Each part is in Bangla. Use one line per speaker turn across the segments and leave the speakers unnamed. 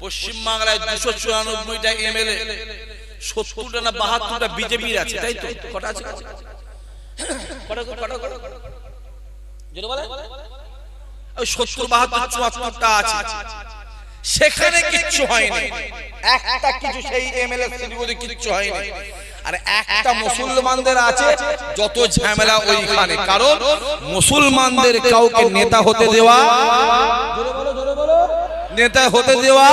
পশ্চিমবাংলায় 294টা এমএলএ, 70টা না 72টা বিজেপির আছে, তাই তো? কটা আছে? কটা যেটা বলে ওই 70, 72, 74টা আছে। সেখানে কিচ্ছু হয়নি, একটা কিছু সেই এমএলএ সিটিগুলোতে কিচ্ছু হয়নি। আর একটা মুসলমানদের আছে যত ঝামেলা ওইখানে। কারণ মুসলমানদের কাউকে নেতা হতে দেওয়া, নেতা হতে দেওয়া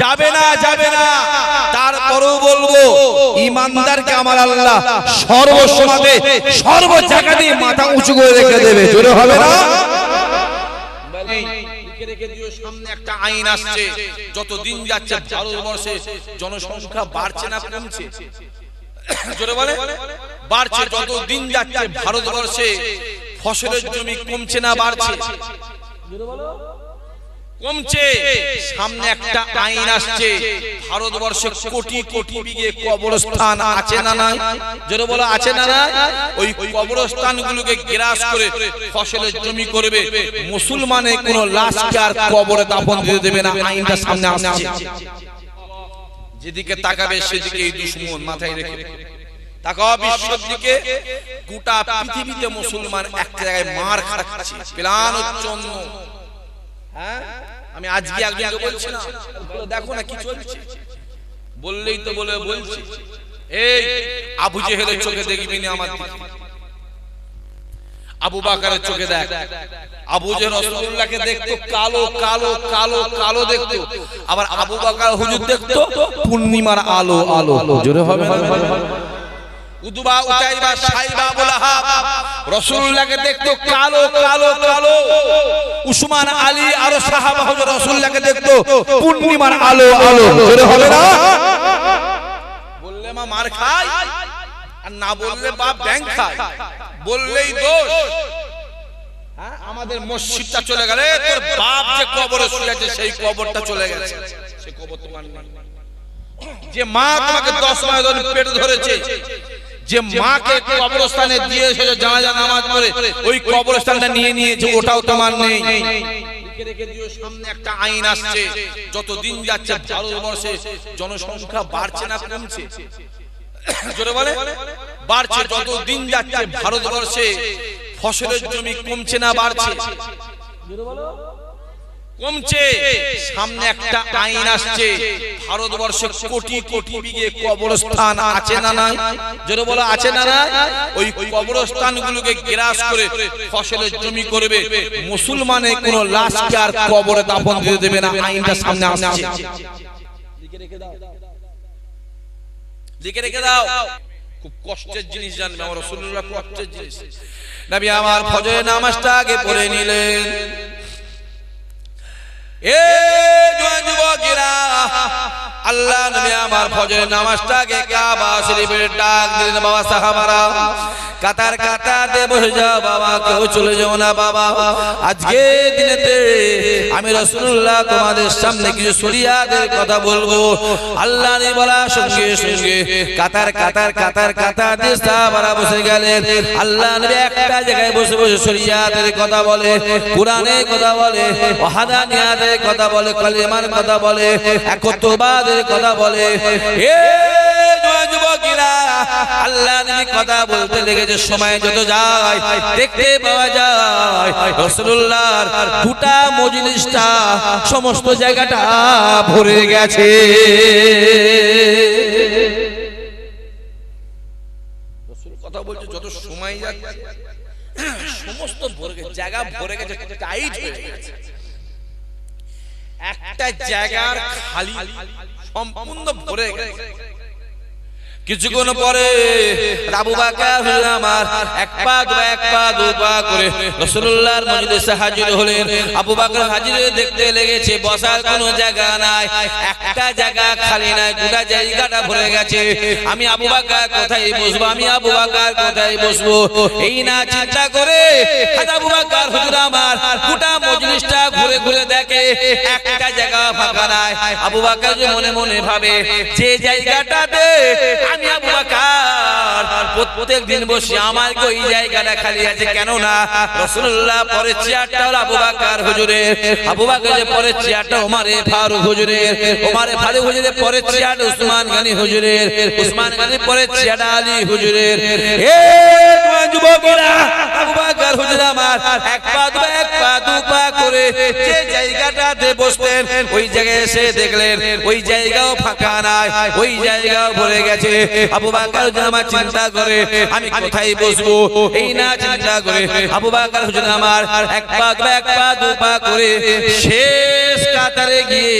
যাবে না, যাবে না। তারপরেও বলবো, ইমানদারকে আমার আল্লাহ সর্বসমাজে সর্ব জায়গাতেই মাথা উঁচু করে রেখে দেবে। জোরে হবে না? সামনে একটা আইন আসছে, যত দিন যাচ্ছে ভারতবর্ষে জনসংখ্যা বাড়ছে না কমছে? জোরে বলে বাড়ছে। যত দিন যাচ্ছে ভারতবর্ষে ফসলের জমি কমছে না বাড়ছে? কমছে। সামনে একটা আইন আসছে, ভারতবর্ষে কোটি কোটি বিঘে কবরস্থান আছে না নাই? জোরে বলো আছে না নাই? ওই কবরস্থানগুলোকে গ্রাস করে ফসলের জমি করবে। মুসলমানের কোন লাশকে আর কবরে দাফন দিতে দেবে না। আইনটা সামনে আসছে, যেদিকে তাকাবে সেদিকে এই দুশমন মাথায় রেখে তাকাও। বিশ্বের দিকে গোটা পৃথিবীতে মুসলমান এক জায়গায় মার খাচ্ছে, প্ল্যান হচ্ছে অন্য। হ্যাঁ, আমি আজকে একজনকে বলছি না, দেখো না কি চলছে, বললেই তো বলে বলছি। এই আবু জেহেলের চোখে দেখবি না আমার দিকে, আবু বকরের চোখে দেখ। আবু জেহেল রাসূলুল্লাহকে দেখতো কালো কালো কালো কালো দেখতো, আবার আবু বকর হুজুর দেখতো পূর্ণিমার আলো আলো। জোরে হবে না? উতবা, উতাইবা, সাইবা, আবু লাহাব রাসূলুল্লাহকে দেখতো কালো কালো কালো। উসমান, আলী আর সাহাবা হুজুর রাসূলুল্লাহকে দেখতো পূর্ণিমার আলো আলো। জোরে হবে না? বললে মা মার খায়, আর না বললে বাপ ব্যাং খায়। বললেই দোষ। হ্যাঁ, আমাদের মসজিদটা চলে গেলে তোর বাপ যে কবরে শুয়ে আছে সেই কবরটা চলে গেছে, সেই কবর তোমার নেই। যে মা তোমাকে 10 মাস ধরে পেট ধরেছে, যে মাকে কবরস্থানে দিয়ে এসে জানাজা নামাজ পড়ে ওই কবরস্থানটা নিয়ে নিয়েছে, ওটাও তোমার নেই। রেখে দিও। সামনে একটা আইন আসছে, যত দিন যাচ্ছে ভারতবর্ষে জনসংখ্যা বাড়ছে না কমছে? জোরে বলে বাড়ছে। যত দিন যাচ্ছে ভারতবর্ষে ফসলের জমি কমছে না বাড়ছে? জোরে বলো কমছে। সামনে একটা আইন আসছে, ভারতবর্ষে কোটি কোটি বিঘে কবরস্থান আছে না নাই? জোরে বলো আছে না নাই? ওই কবরস্থানগুলোকে গ্রাস করে ফসলের জমি করবে। মুসলমানের কোন লাশকে আর কবরে দাফন দিতে দেবে না। আইনটা সামনে আসছে, লিখে রেখে দাও, লিখে রেখে দাও। খুব কষ্টের জিনিস জানবে আমার রাসূলুল্লাহ, কষ্টের জিনিস। নবী আমার ফজরের নামাজটা আগে পড়ে নিলেন। এ জওয়ান যুবকেরা, আল্লাহ নবী আমার ফজরের নামাজটাকে কাবা শরীফের ডাক দিলেন। বাবা সাহাবারা কাতার কাতার দিয়ে বসে যাও বাবা, কেউ চলে যাও না বাবা। আজকে দিনেতে আমি রাসূলুল্লাহ তোমাদের সামনে কিছু শরিয়াতের কথা বলবো। আল্লাহ নবী বলার সঙ্গে সঙ্গে কাতার কাতার কাতার কাতার দিয়ে সাহাবারা বসে গেলেন। আল্লাহ নবী একটা জায়গায় বসে বসে শরিয়াতের কথা বলে, কোরআনের কথা বলে, ওয়াহদানিয়াতের কথা বলে, কালিমার কথা বলে, একত্ববাদের কথা বলে। এ যুবকেরা, আল্লাহ নবী কথা বলতে লেগেছে। সময় যত যায় দেখতে পাওয়া যায় রাসূলুল্লাহর গোটা মজলিসটা, সমস্ত জায়গাটা ভরে গেছে। রাসূল কথা বলছে, যত সময় যাচ্ছে সমস্ত ভরে গেছে, জায়গা ভরে গেছে, টাইট হয়ে গেছে। একটা জায়গার খালি সম্পূর্ণ ভরে গেছে। কিছুক্ষণ পরে আবু বকর আমার এক পা দু পা করে রাসূলুল্লাহর মজলিসে হাজির হলেন। আবু বকর হাজির দেখতে লেগেছে বসার কোনো জায়গা নাই, একটা জায়গা খালি নাই, গোটা জায়গাটা ভরে গেছে। আমি আবু বকর কোথায় বসবো, আমি আবু বকর কোথায় বসবো, এই না চিন্তা করে আবু বকর হুজুর আমার গোটা মজলিসটা ঘুরে ঘুরে দেখে একটা জায়গা ফাঁকা নাই। আবু বকর যে মনে মনে ভাবে, যে জায়গাটাতে আমি আবু বকর প্রত্যেক দিন বসে আমার ওই জায়গাটা খালি আছে কেন না রাসূলুল্লাহ পরে চেয়ারটা হলো আবু বকর হুজুরের, আবু বকরের পরে চেয়ারটা ওমরে ফারুক হুজুরের, ওমরে ফারুক হুজুরের পরে চেয়ারটা উসমান গনি হুজুরের, উসমান গনির পরে চেয়ারটা আলী হুজুরের। এ যুবকেরা আবু বকর হুজুর আমার এক পা দু পা করে যে জায়গাটাতে বসতেন ওই জায়গায় এসে দেখলেন ওই জায়গাও ফাঁকা নাই, ওই জায়গাও ভরে গেছে। আবু বকর হুজুর আমার চিন্তা করে আমি কোথায় বসবো, এই না চিন্তা করে আবু বকর হুজুর আমার এক পা দু পা করে শেষ কাতারে গিয়ে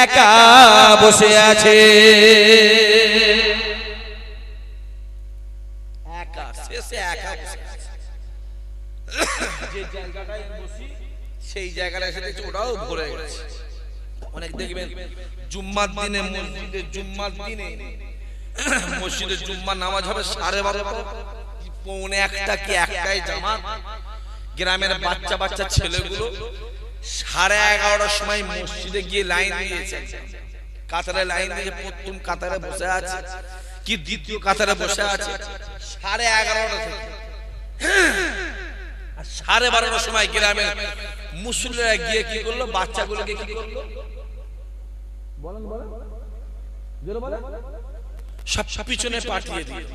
একা বসে আছে। একা শেষে একা বসে আছে। যে জায়গাটায় বসি সেই জায়গাটা এসে দেখছি ওটাও ভরে গেছে। অনেক দেখবেন জুম্মার দিনে মসজিদে জুম্মার নামাজ হবে 12:30 পৌনে একটা কি একটাই জামাত। গ্রামের বাচ্চা ছেলেগুলো 11:30টার সময় মসজিদে গিয়ে লাইন দিয়েছে, কাতারে লাইন দিয়ে প্রথম কাতারে বসে আছে কি দ্বিতীয় কাতারে বসে আছে 11:30 থেকে 12:30টার সময় গ্রামের মুসল্লিরা গিয়ে কি করলো, বাচ্চাগুলোকে কি করলো সব পিছনে পাঠিয়ে দিয়ে।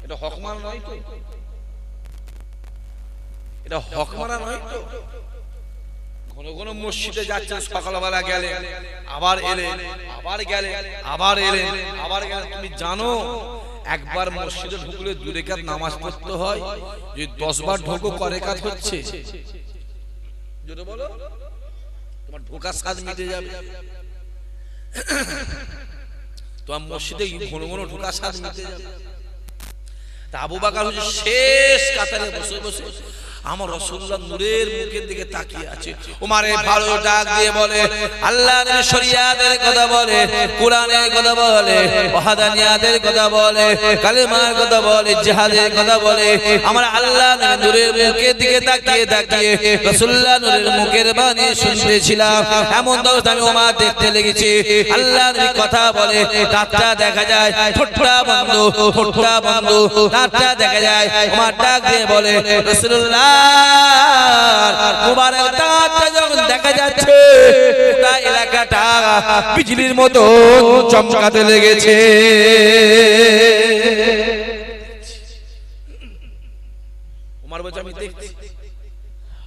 এটা হকমান নয় তো, এটা হকমারা নয় তো। কোন কোন মসজিদে যাচ্ছেন সকালবেলা গেলে আবার এলেন, আবার গেলেন, আবার এলেন, আবার গেলেন। তুমি জানো একবার মসজিদে ঢুকলে 2 রাকাত নামাজ পড়তে হয়, যে 10 বার ঢোকো ক রাকাত হচ্ছে? জোরে বলো, তোমার ঢোকার স্বাদ মিটে যাবে। তোমার মসজিদে ঘন ঘন ঢোকার স্বাদ মিটে যাবে। তা আবু বকর হুজুর শেষ কাতারে বসে বসে আমার রাসূলুল্লাহ নূরের মুখের দিকে তাকিয়ে আছে। ওমরে ফারুক ডাক দিয়ে বলে, আল্লাহর শরীয়তের কথা বলে, কোরআনের কথা বলে, ওয়াহদানিয়াতের কথা বলে, কালেমার কথা বলে, জিহাদের কথা বলে। আমার আল্লাহ নূরের মুখের দিকে তাকিয়ে তাকিয়ে রাসূলুল্লাহ নূরের মুখের বাণী শুনতেছিলাম। এমন দৌড় আমি ওমর দেখতে লেগেছি। আল্লাহর কথা বলে, রাতটা দেখা যায় ঠোঁটটা বন্ধ, ঠোঁটটা বন্ধ, রাতটা দেখা যায়। ওমর ডাক দিয়ে বলে, রাসূলুল্লাহ মুবারক দাঁতটা যখন দেখা যাচ্ছে গোটা এলাকাটা বিজলির মতো চমকাতে লেগেছে। ওমর বলছে আমি দেখছি।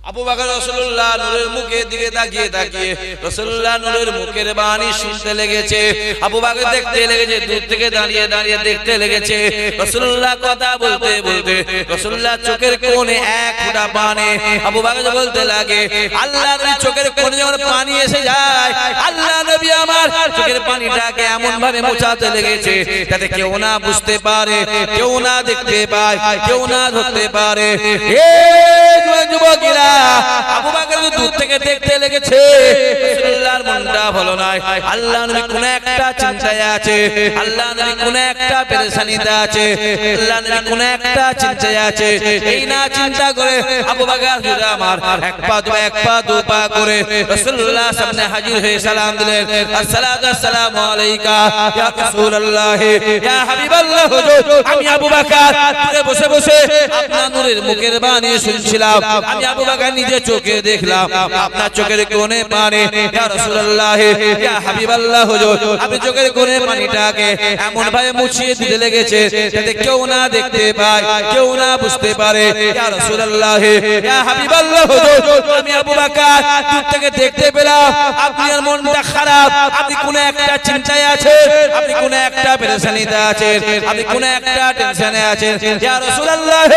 আবু বকর রাসূলুল্লাহ নূরের মুখের দিকে তাকিয়ে তাকিয়ে রাসূলুল্লাহ নূরের মুখের বাণী শুনতে লেগেছে। আবু বকর দেখতে লেগেছে, দূর থেকে দাঁড়িয়ে দাঁড়িয়ে দেখতে লেগেছে। রাসূলুল্লাহ কথা বলতে বলতে রাসূলুল্লাহ চোখের কোণে এক ফোঁটা পানি। আবু বকর বলতে লাগে, আল্লাহর নবী চোখের কোণে যখন পানি এসে যায়, আল্লাহ নবী আমার চোখের পানিটাকে এমন ভাবে মোছাতে লেগেছে যাতে কেউ না বুঝতে পারে, কেউ না দেখতে পায়, কেউ না ধরতে পারে। এই যুবকেরা আবু বকর দূর থেকে দেখতে লেগেছে। রাসূলুল্লাহর মনটা ভালো নয়। আল্লাহ নবী কোন একটা চিন্তায় আছে, আল্লাহ নবী কোন একটা পেরেশানিতে আছে, আল্লাহ নবী কোন একটা চিন্তায় আছে। এই না চিন্তা করে আবু বকর হুজুর আমার এক পা দু পা করে রাসূলুল্লাহ সামনে হাজির হয়ে সালাম দিলেন, আসসালাতু আসসালামু আলাইকা ইয়া রাসূলুল্লাহ ইয়া হাবিবাল্লাহ হুজুর। আমি আবু বকর বসে বসে আপনার নূরের মুখের বাণী শুনছিলাম। আমি আবু বকর নিজে চোখে দেখলাম আপনার চোখের কোণে পানি। ইয়া রাসূলুল্লাহ ইয়া হাবিবাল্লাহ হুজুর, আপনি চোখের কোণে পানিটাকে এমন ভাবে মুছিয়ে দিতে লেগেছে যাতে কেউ না দেখতে পায়, কেউ না বুঝতে পারে। ইয়া রাসূলুল্লাহ ইয়া হাবিবাল্লাহ হুজুর, আমি আবু বকর দূর থেকে দেখতে পেলাম আপনার মনটা খারাপ, আপনি কোন একটা চিন্তায় আছেন, আপনি কোন একটা পেরেশানিতে আছেন, আপনি কোন একটা টেনশনে আছেন। ইয়া রাসূলুল্লাহ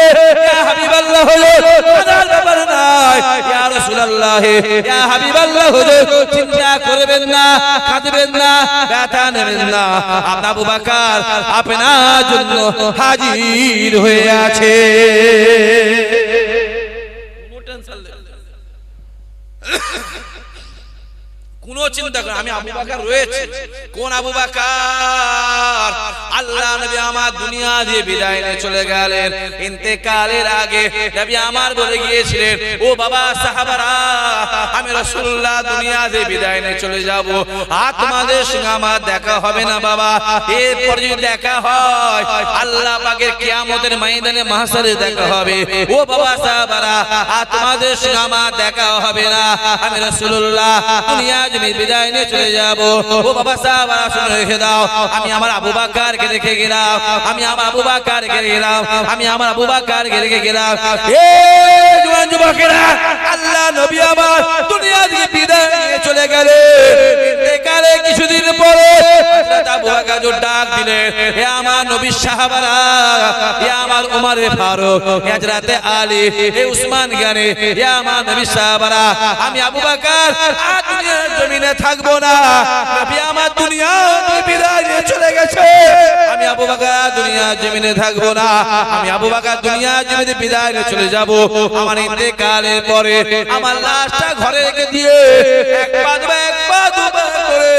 ইয়া হাবিবাল্লাহ হুজুর, আদার ব্যাপার নাই। ইয়া রাসূলুল্লাহ ইয়া হাবিবাল্লাহ হুজুর, চিন্তা করবেন না, কাঁদবেন না, ব্যথা নেবেন না। আবু বকর আপনার জন্য হাজির হয়ে আছে। কোন চিন্তা করে আমি আবু বকর রয়েছে। কোন আবু বকর? আল্লাহ নবী আমার দুনিয়া দিয়ে বিদায় নিয়ে চলে গেলেন, ইন্তেকালের আগে নবী আমার বলে গিয়েছিলেন, ও বাবা সাহাবারা, আমি রাসূলুল্লাহ দুনিয়া দিয়ে বিদায় নিয়ে চলে যাব, আর তোমাদের সঙ্গে আমার দেখা হবে না বাবা। এরপর যদি দেখা হয় আল্লাহ পাকের কিয়ামতের ময়দানে মাহশারে দেখা হবে। ও বাবা সাহাবারা, আর তোমাদের সঙ্গে আমার দেখা হবে না, আমি রাসূলুল্লাহ দুনিয়া বিদায় নিয়ে চলে যাব। ও বাবা সাহাবারা শুনে রেখে দাও, আমি আমার আবু বকরকে রেখে গেলাম, আমি আমার আবু বকরকে রেখে গেলাম, আমি আমার আবু বকরকে রেখে গেলাম। এ জওয়ান যুবকেরা, আল্লাহ নবী আমার দুনিয়া থেকে বিদায় নিয়ে চলে গেলেন, ইন্তেকালে কিছুদিন পরে হযরত আবু বকর ডাক দিলেন, হে আমার নবীর সাহাবারা, হে আমার ওমর ফারুক, হে হযরত আলী, হে উসমান গনি, হে আমার নবীর সাহাবারা, আমি আবু বকর আর দুনিয়ার জমিনে থাকবো না, নবী আমার দুনিয়া থেকে বিদায় নিয়ে চলে গেছে, আমি আবু বকর দুনিয়ার জমিনে থাকবো না, আমি আবু বকর দুনিয়ার জমিনে বিদায় নিয়ে চলে যাব। আমার ইন্তেকালের পরে আমার লাশটা ঘরে রেখে দিয়ে এক পা দুবার করে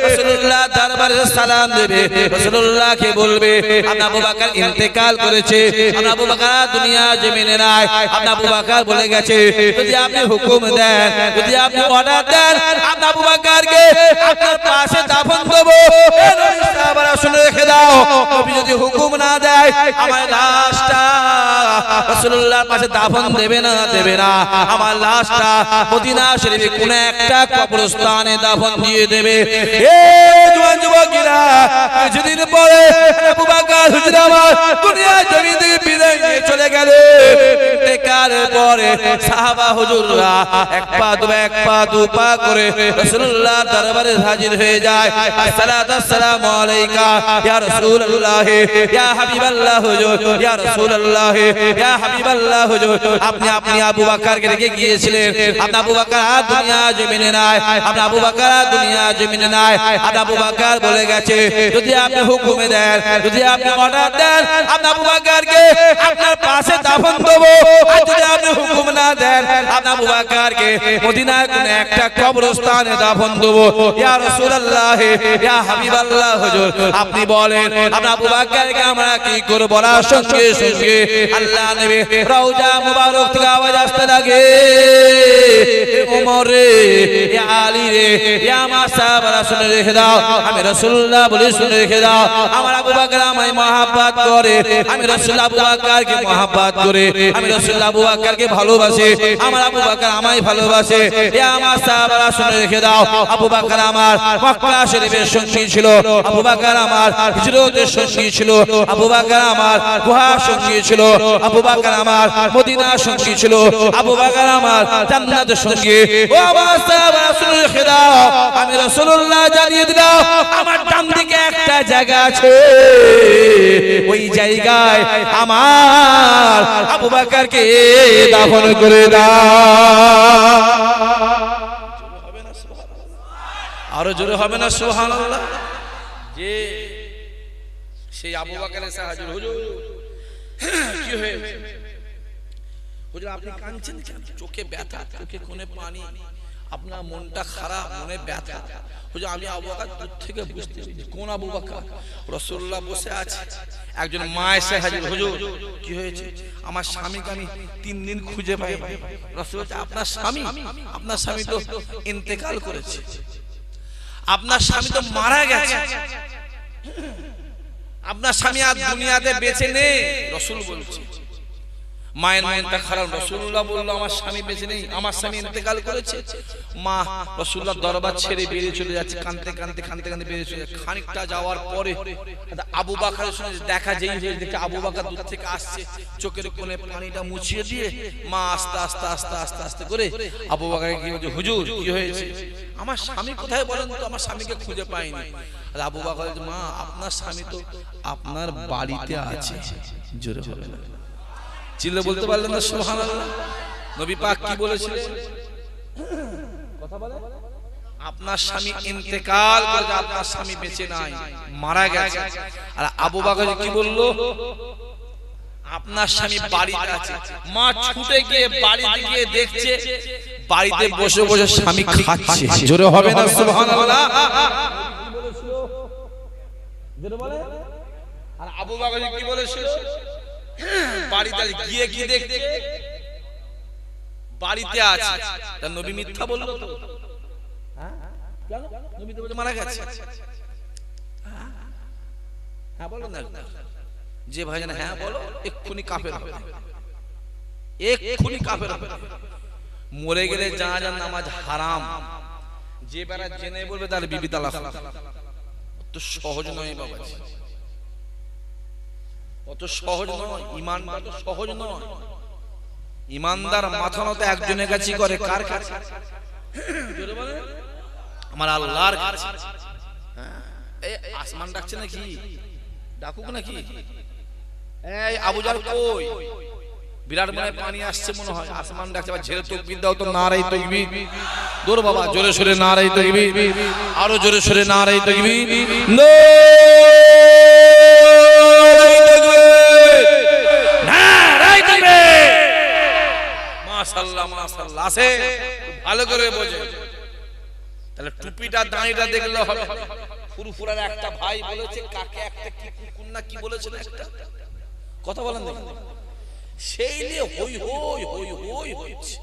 রাসূলুল্লাহ দরবারে সালাম দেবে, রাসূলুল্লাহকে বলবে আপনি আবু বকর ইন্তেকাল করেছে, আপনি আবু বকর দুনিয়া জমিনে নাই, আপনি আবু বকর বলে গেছে, যদি আপনি হুকুম দেন, যদি আপনি অর্ডার দেন, আপনি আবু বকরকে আপনার পাশে দাফন দেব। এ নবী সাহাবারা শুনে রেখে দাও, নবী যদি হুকুম না দেয় আমার লাশটা রাসূলুল্লাহর পাশে দাফন দেবে না, আমার লাশটা মদিনা শরীফে কোন একটা কবরস্থানে দাফন দিয়ে দেবে। এ জওয়ান যুবকেরা, কিছুদিন পরে আবু বকর হুজুর আমার দুনিয়া জমিন থেকে বিদায় নিয়ে চলে গেলেন, ইন্তেকালের পরে সাহাবা হুজুররা এক পা দু পা করে রাসূলুল্লাহর দরবারে হাজির হয়ে যায়। আসসালাতু আসসালামু আলাইকা ইয়া রাসূলুল্লাহ, ইয়া হাবিবাল্লাহ হুজুর, ইয়া রাসূলুল্লাহ, ইয়া হাবিবাল্লাহ হুজুর, আপনি আবু বকরকে রেখে গিয়েছিলেন, আপনি আবু বকর দুনিয়া জমিনে নাই, আপনি আবু বকর দুনিয়া জমিনে নাই, আপনি আবু বকর বলে গেছে, যদি আপনি হুকুম দেন, যদি আপনি অর্ডার দেন, আপনি আবু বকরকে আপনার পাশে দাফন দেব, আর যদি আপনি হুকুম না দেন, আপনি আবু বকরকে মদিনার কোন একটা কবরস্থানে দাফন দেব। ইয়া রাসূলুল্লাহ, ইয়া হাবিবাল্লাহ হুজুর, আপনি বলেন আপনি আবু বকরকে আমরা কি করব? বলার সঙ্গে সঙ্গে আল্লাহ নবী রওজা মুবারক থেকে আওয়াজ আসতে লাগে, ওমর রে, ইয়া আলী রে, ইয়া আমার সাহাবারা শুনে রেখে দাও, আমি রাসূলুল্লাহ বলে শুনে রেখে দাও, আমার আবু বকর আমায় মহব্বত করে, আমি রাসূলুল্লাহ আবু বকরকে মহব্বত করে, আমি রাসূলুল্লাহ আবু বকরকে ভালোবাসি, আমার আবু বকর আমায় ভালোবাসে। ইয়া আমার সাহাবারা শুনে রেখে দাও, আবু বকর আমার মক্কা শরীফের সঙ্গী ছিল, আবু বকর আমার হিজরতের সঙ্গী ছিল, আবু বকর আমার গুহার সঙ্গী ছিল, আবু বকর আমার মদিনার সঙ্গী ছিল, আবু বকর আমার জান্নাতের সঙ্গী। ও আমার সাহাবারা শুনে রেখে দাও, আমি রাসূলুল্লাহ জানিয়ে দিলাম আমার ডান দিকে একটা জায়গা আছে, ওই জায়গায় আমার আবু বকরকে দাফন করে দাও। আরো জোরে হবে না সুবহানাল্লাহ? যে সেই আবু বকর এসে হাজির, হুজুর কি হয়েছে? হুজুর আপনি কাঁদছেন কেন? চোখে ব্যথা, চোখে কোণে পানি, আপনার মনটা খারাপ, মনে ব্যথা। হুজুর আমি আবু বকর দূর থেকে বুঝতে পারছি। কোন আবু বকর? রাসূলুল্লাহ বসে আছে, একজন মা এসে হাজির, হুজুর কি হয়েছে? আমার স্বামীকে আমি 3 দিন খুঁজে পাই। রাসূল বলছে আপনার স্বামী তো ইন্তেকাল করেছে, আপনার স্বামী তো মারা গেছে, আপনার স্বামী আর দুনিয়াতে বেঁচে নেই। রাসূল বলছে, মায়ের মনটা খারাপ। রাসূলুল্লাহ বলল আমার স্বামী বেঁচে নেই, আমার স্বামী ইন্তেকাল করেছে। মা রাসূলুল্লাহ দরবার ছেড়ে বেরিয়ে চলে যাচ্ছে, কাঁদতে বেরিয়ে চলে যাচ্ছে। খানিকটা যাওয়ার পরে আবু বকরের সঙ্গে দেখা, যেই হয়ে দেখে আবু বকর দূর থেকে আসছে, চোখের কোণে পানিটা মুছিয়ে দিয়ে মা আস্তে করে আবু বকরকে কি বলছে, হুজুর কি হয়েছে? আমার স্বামী কোথায় বলেন তো, আমার স্বামীকে খুঁজে পাইনি। আবু বকর বলছে, মা আপনার স্বামী তো আপনার বাড়িতে আছে। জোরে হবে না, চিল্লে বলতে পারলেন না সুবহানাল্লাহ? নবী পাক কি বলেছিলেন? কথা বলে, আপনার স্বামী ইন্তেকাল করেছে, আপনার স্বামী বেঁচে নাই, মারা গেছে। আর আবু বকর কি বলল? আপনার স্বামী বাড়িতে আছে, মা ছুটে গিয়ে বাড়িতে গিয়ে দেখছে বাড়িতে বসে বসে স্বামী খাচ্ছে। জোরে হবে না সুবহানাল্লাহ? জোরে বলে। আর আবু বকর কি বলেছিল? বাড়িতে গিয়ে কি দেখতে বাড়িতে আছে, তার নবী মিথ্যা বলল তো? হ্যাঁ কেন? নবী তো বলে মারা গেছে। হ্যাঁ বলো না যে ভাইজান, হ্যাঁ বলো, এক্ষুনি কাফের হবে, এক্ষুনি কাফের হবে। মরে গেলে জানাজার নামাজ হারাম, যে বেলা জেনে বলবে তার বিবি তালাক। তো সহজ নয় বাবা, অত সহজ নয়। ঈমান তো সহজ নয়। ঈমানদার মাথা নত একজনের কাছে করে, কার কাছে? আমার আল্লাহর কাছে। এই আসমান ডাকছে নাকি? ডাকুক নাকি? এই আবু জাহল কই? বিরাট মনে পানি আসছে মনে হয়, আসমান ডাকছে। ঝেড়ে তাকবীর দাও তো, নারায়ে তাকবীর। দূর বাবা, জোরে সরে নারায়ে তাকবীর, আরো জোরে সরে নারায়ে তাকবীর। নারায়ে তাকবীর, মাশাআল্লাহ মাশাআল্লাহ। আছে ভালো করে বোঝে। তাহলে টুপিটা দাঁড়িটা দেখলে হবে। ফুরফুরার একটা ভাই বলেছে কাকে একটা কি কুকুর না কি বলেছিল একটা কথা বলেন দেখুন, সেই নিয়ে হই হই হই হই হচ্ছে,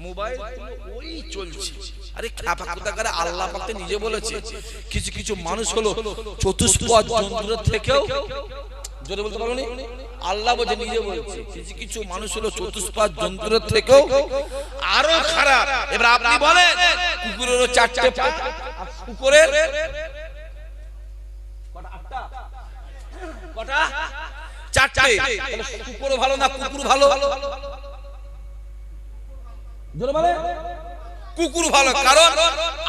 মোবাইল ওই চলছে। আরে খাপা কথা করে আল্লাহ পাক তো নিজে বলেছে কিছু কিছু মানুষ হলো চতুষ্পদ জন্তুর থেকেও, জোরে বলতে পারোনি? আল্লাহ বলে নিজে বলছে কিছু কিছু মানুষ হলো চতুষ্পদ জন্তুর থেকেও আরো খারাপ। এবার আপনি বলেন কুকুরেরও চারটে পা, আর কুকুরের কটা? চারটে। কুকুর ভালো না কুকুর ভালো? জোরে বলে কুকুর ভালো, কারণ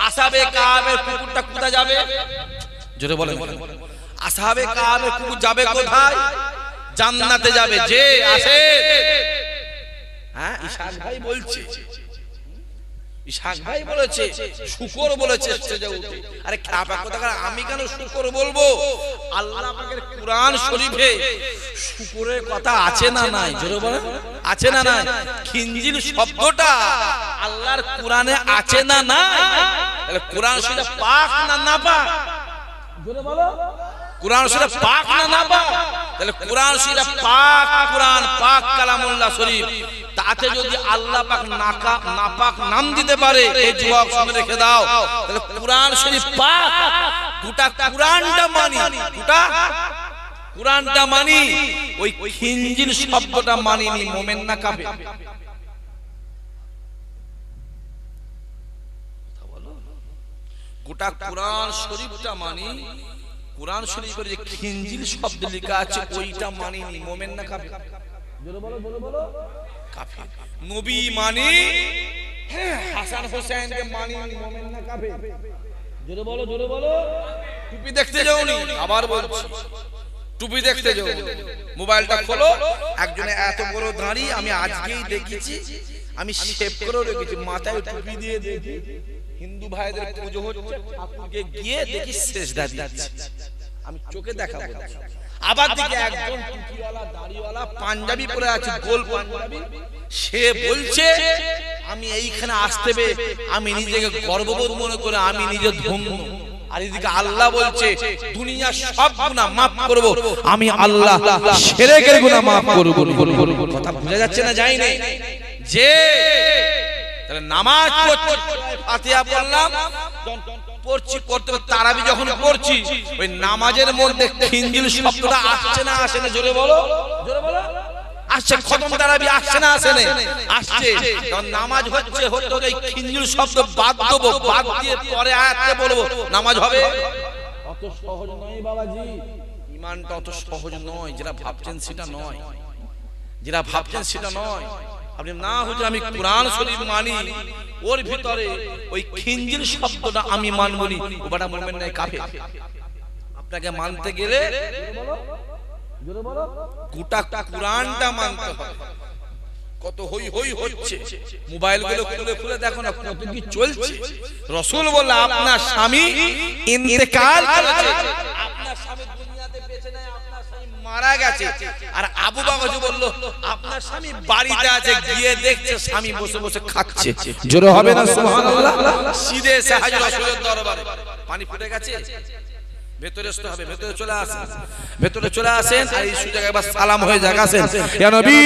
আসহাবে কাহাবের কুকুরটা কোথায় যাবে? জোরে বলে। আসহাবে কাহাবের কুকুর যাবে কোথায়? জান্নাতে যাবে। যে আসে, হ্যাঁ ইশাক ভাই বলছে, ইশাক ভাই বলেছে, শুকর বলেছে স্টেজে উঠে। আরে খাপা কথা, আমি কেন শুকর বলবো? আল্লাহ পাকের কুরআন শরীফে শুকরের কথা আছে না নাই? জোরে বলেন, আছে না নাই? খিনজিল শব্দটা আল্লাহর কুরআনে আছে না নাই? তাহলে কুরআন শরীফ পাক না নাপাক? জোরে বলো, কুরআন শরীফ পাক না নাপাক? তাহলে কুরআন শরীফ পাক, কুরআন পাক কালামুল্লাহ শরীফ। তাতে যদি আল্লাহ পাক নাপাক নাম দিতে পারে, এই যুবক শুনে রেখে দাও, তাহলে কুরআন শরীফ পাক। গোটা কুরআনটা মানি, গোটা কুরআনটা মানি, ওই খিনজিল শব্দটা মানিনি। মুমিন না কাফের? গোটা কুরআন শরীফটা মানি, কুরআন শরীফের যে খিনজিল শব্দ লেখা আছে ওইটা মানিনি। মুমিন না কাফের? জোরে বলো, জোরে বলো। কাফের। নবী মানি, হাসান হোসেনকে মানি, মুমিন না কাফের? জোরে বলো, জোরে বলো। টুপি দেখতে যাওনি? আবার বলছি, টুপি দেখতে যাও, মোবাইলটা খোলো, একজনে এত বড় দাঁড়ি আমি আজকেই দেখেছি, আমি শেভ করে রেখেছি, মাথায় টুপি দিয়ে দেখি হিন্দু ভাইদের পুজো হচ্ছে, ঠাকুরকে গিয়ে দেখি সেজদা দিচ্ছে, আমি চোখে দেখাবো। আবার দিকে একজন টুপিওয়ালা দাড়িওয়ালা পাঞ্জাবি পরে আছে, গোল পাঞ্জাবি, সে বলছে আমি এইখানে আসতে পেরে আমি নিজেকে গর্ববোধ মনে করে আমি নিজে ধন্য। আর এদিকে আল্লাহ বলছে দুনিয়ার সব গুনাহ মাফ করব, আমি আল্লাহ শিরকের গুনাহ মাফ করব। কথা বুঝা যাচ্ছে না? যাই না যে তাহলে নামাজ পড়ছি, ফাতিহা পড়লাম, পড়ছি, পড়তে তারাবি যখন পড়ছি, ওই নামাজের মধ্যে খিনজিল শব্দটা আসছে না আসে না? জোরে বলো, জোরে বলো। আসছে, খতম তারাবি আসছে না আসে না? আসছে। কারণ নামাজ হচ্ছে, হতে হতে খিনজিল শব্দ বাদ দেবো, বাদ দিয়ে পরে আয়াতে বলবো, নামাজ হবে। অত সহজ নয় বাবাজি, ঈমানটা অত সহজ নয়। যেটা ভাবছেন সেটা নয়, যেটা ভাবছেন সেটা নয়। আপনি না হুজুর আমি কুরআন শরীফ মানি, ওর ভিতরে ওই খিনজিল শব্দটা আমি মানবনি, ওটা মুমিন নয়, কাফের। আপনাকে মানতে গেলে গোটা কুরআনটা মানতে হবে। কত হই হই হচ্ছে, মোবাইল গুলো খুলে খুলে দেখো না কত কি চলছে। রাসূল বললেন আপনার স্বামী ইন্তেকাল করেছে, আপনার স্বামী দুনিয়াতে বেঁচে নাই, আপনার স্বামী মারা গেছে আর আবু বকর বলল আপনার স্বামী বাড়িতে আছে গিয়ে দেখছে স্বামী বসে বসে খাচ্ছে জোরে হবে না সুবহানাল্লাহ সিধে এসে হাজর রাসূলের দরবারে পানি ফুটে গেছে ভেতরে আসতে হবে ভেতরে চলে আসেন আর এই সুযোগে একবার সালাম হয়ে জাগাছেন ইয়া নবী